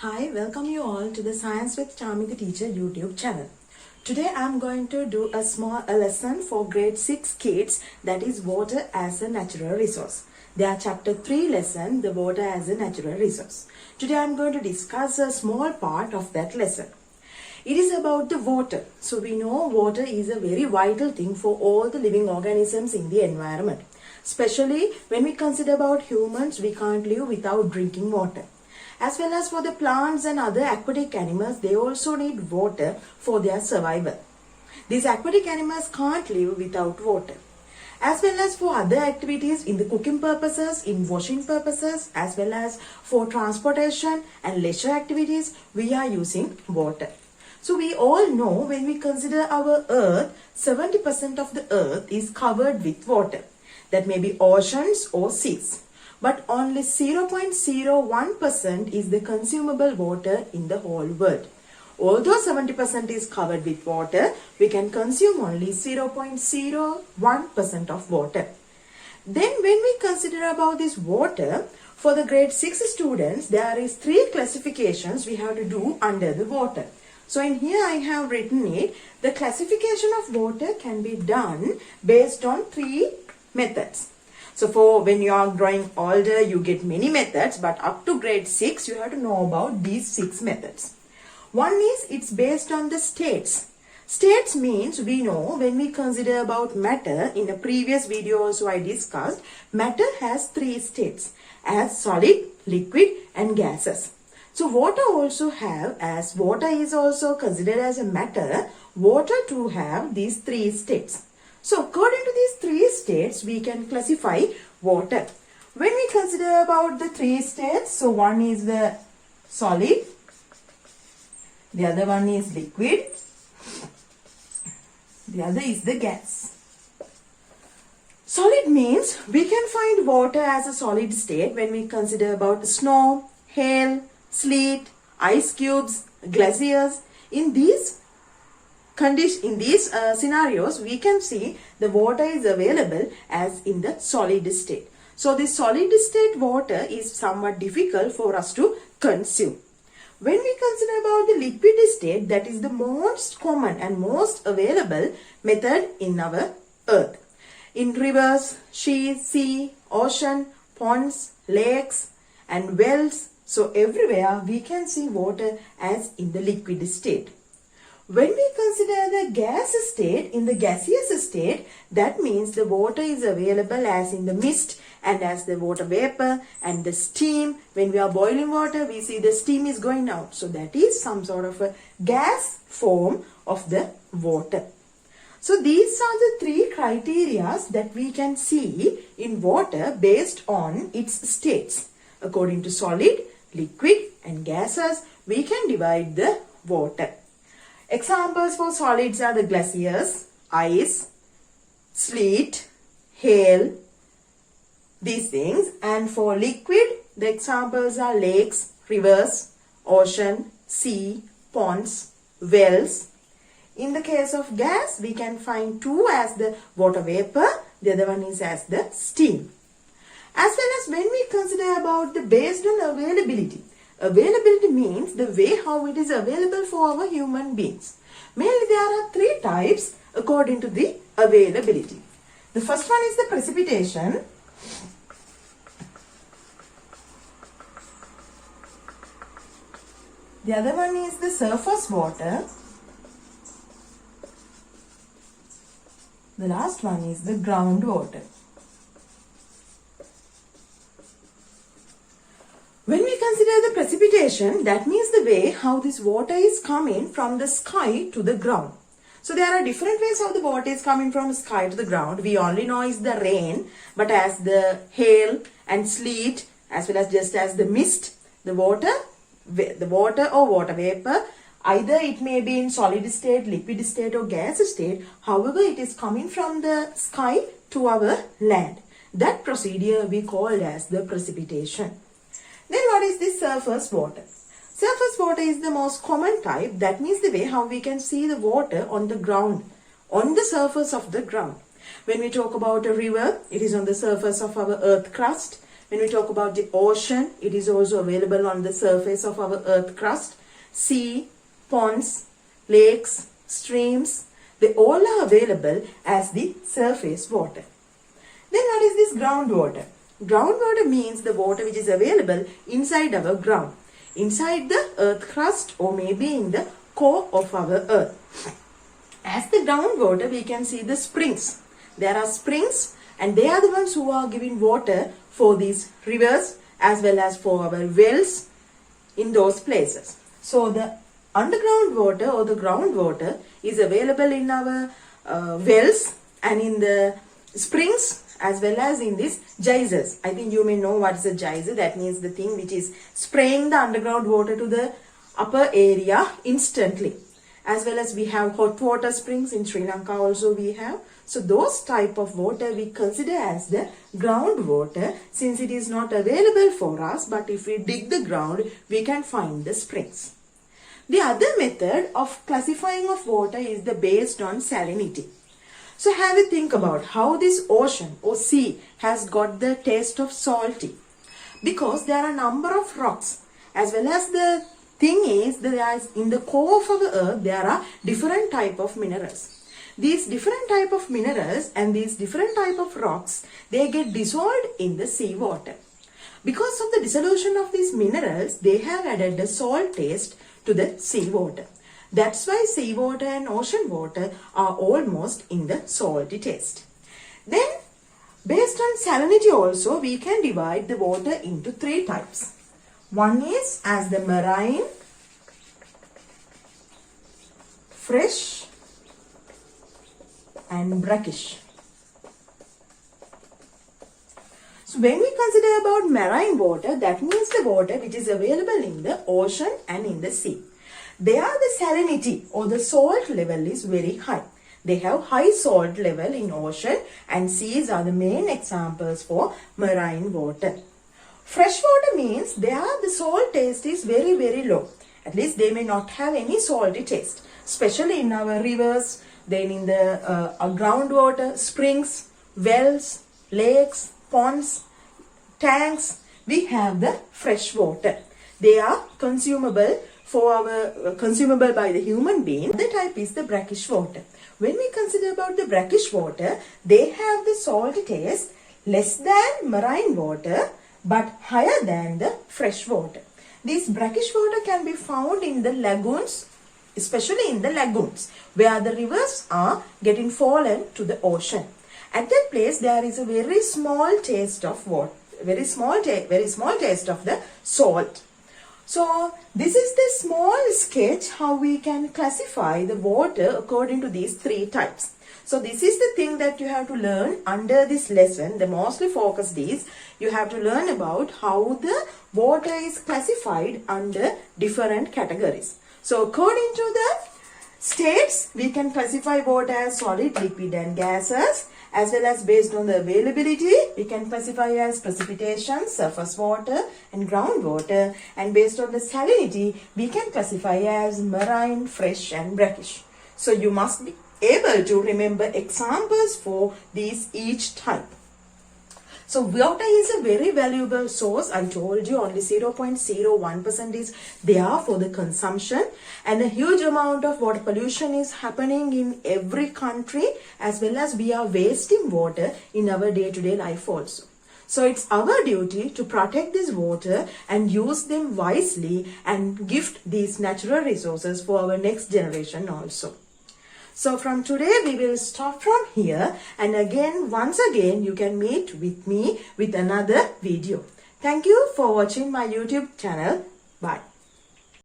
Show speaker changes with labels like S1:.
S1: Hi, welcome you all to the Science with Chamika Teacher YouTube channel. Today I am going to do a lesson for grade 6 kids, that is water as a natural resource. They are chapter 3 lesson, the water as a natural resource. Today I am going to discuss a small part of that lesson. It is about the water. So we know water is a very vital thing for all the living organisms in the environment. Especially when we consider about humans, we can't live without drinking water. As well as for the plants and other aquatic animals, they also need water for their survival. These aquatic animals can't live without water. As well as for other activities in the cooking purposes, in washing purposes, as well as for transportation and leisure activities, we are using water. So we all know when we consider our earth, 70% of the earth is covered with water. That may be oceans or seas. But only 0.01% is the consumable water in the whole world. Although 70% is covered with water, we can consume only 0.01% of water. Then when we consider about this water, for the grade 6 students, there is 3 classifications we have to do under the water. So in here I have written it, the classification of water can be done based on 3 methods. So for when you are growing older, you get many methods, but up to grade 6, you have to know about these 6 methods. One is, it's based on the states. States means we know when we consider about matter, in a previous video also I discussed, matter has 3 states, as solid, liquid and gases. So water also have, as water is also considered as a matter, water too have these 3 states. So according to these 3 states, we can classify water. When we consider about the 3 states, so one is the solid, the other one is liquid, the other is the gas. Solid means we can find water as a solid state when we consider about snow, hail, sleet, ice cubes, glaciers. In these scenarios, we can see the water is available as in the solid state. So the solid state water is somewhat difficult for us to consume. When we consider about the liquid state, that is the most common and most available method in our earth. In rivers, sea, ocean, ponds, lakes and wells, so everywhere we can see water as in the liquid state. When we consider the gas state, in the gaseous state, that means the water is available as in the mist and as the water vapor and the steam. When we are boiling water, we see the steam is going out. So that is some sort of a gas form of the water. So these are the 3 criteria that we can see in water based on its states. According to solid, liquid and gases, we can divide the water. Examples for solids are the glaciers, ice, sleet, hail, these things. And for liquid, the examples are lakes, rivers, ocean, sea, ponds, wells. In the case of gas, we can find 2 as the water vapor, the other one is as the steam. As well as when we consider about the based on availability. Availability means the way how it is available for our human beings. Mainly there are 3 types according to the availability. The first one is the precipitation. The other one is the surface water. The last one is the groundwater. When we consider the precipitation, that means the way how this water is coming from the sky to the ground. So there are different ways how the water is coming from the sky to the ground. We only know is the rain, but as the hail and sleet, as well as just as the mist, the water or water vapor, either it may be in solid state, liquid state or gas state. However, it is coming from the sky to our land. That procedure we call as the precipitation. Then what is this surface water? Surface water is the most common type. That means the way how we can see the water on the ground, on the surface of the ground. When we talk about a river, it is on the surface of our earth crust. When we talk about the ocean, it is also available on the surface of our earth crust. Sea, ponds, lakes, streams, they all are available as the surface water. Then what is this groundwater? Groundwater means the water which is available inside our ground, inside the earth crust, or maybe in the core of our earth. As the groundwater, we can see the springs. There are springs, and they are the ones who are giving water for these rivers as well as for our wells in those places. So the underground water or the groundwater is available in our wells and in the springs as well as in these geysers. I think you may know what is a geyser. That means the thing which is spraying the underground water to the upper area instantly. As well as we have hot water springs in Sri Lanka also we have. So those type of water we consider as the groundwater, since it is not available for us, but if we dig the ground, we can find the springs. The other method of classifying of water is based on salinity. So have a think about how this ocean or sea has got the taste of salty. Because there are a number of rocks, as well as the thing is that in the core of our earth there are different type of minerals. These different type of minerals and these different type of rocks, they get dissolved in the sea water. Because of the dissolution of these minerals, they have added the salt taste to the sea water. That's why sea water and ocean water are almost in the salty taste. Then, based on salinity also, we can divide the water into 3 types. One is as the marine, fresh, and brackish. So when we consider about marine water, that means the water which is available in the ocean and in the sea. There the salinity or the salt level is very high. They have high salt level in ocean, and seas are the main examples for marine water. Fresh water means the salt taste is very, very low. At least they may not have any salty taste, especially in our rivers, then in the groundwater, springs, wells, lakes, ponds, tanks. We have the fresh water. They are consumable by the human being. The type is the brackish water. When we consider about the brackish water, they have the salt taste less than marine water but higher than the fresh water. This brackish water can be found in the lagoons, especially in the lagoons where the rivers are getting fallen to the ocean. At that place there is a very small taste of water, very small taste of the salt. So this is the small sketch how we can classify the water according to these 3 types. So this is the thing that you have to learn under this lesson. The mostly focused is you have to learn about how the water is classified under different categories. So according to the states, we can classify water as solid, liquid and gases. As well as based on the availability, we can classify as precipitation, surface water and groundwater. And based on the salinity, we can classify as marine, fresh and brackish. So you must be able to remember examples for these each type. So water is a very valuable source. I told you only 0.01% is there for the consumption, and a huge amount of water pollution is happening in every country, as well as we are wasting water in our day-to-day life also. So it's our duty to protect this water and use them wisely and gift these natural resources for our next generation also. So from today we will stop from here, and once again you can meet with me with another video. Thank you for watching my YouTube channel. Bye.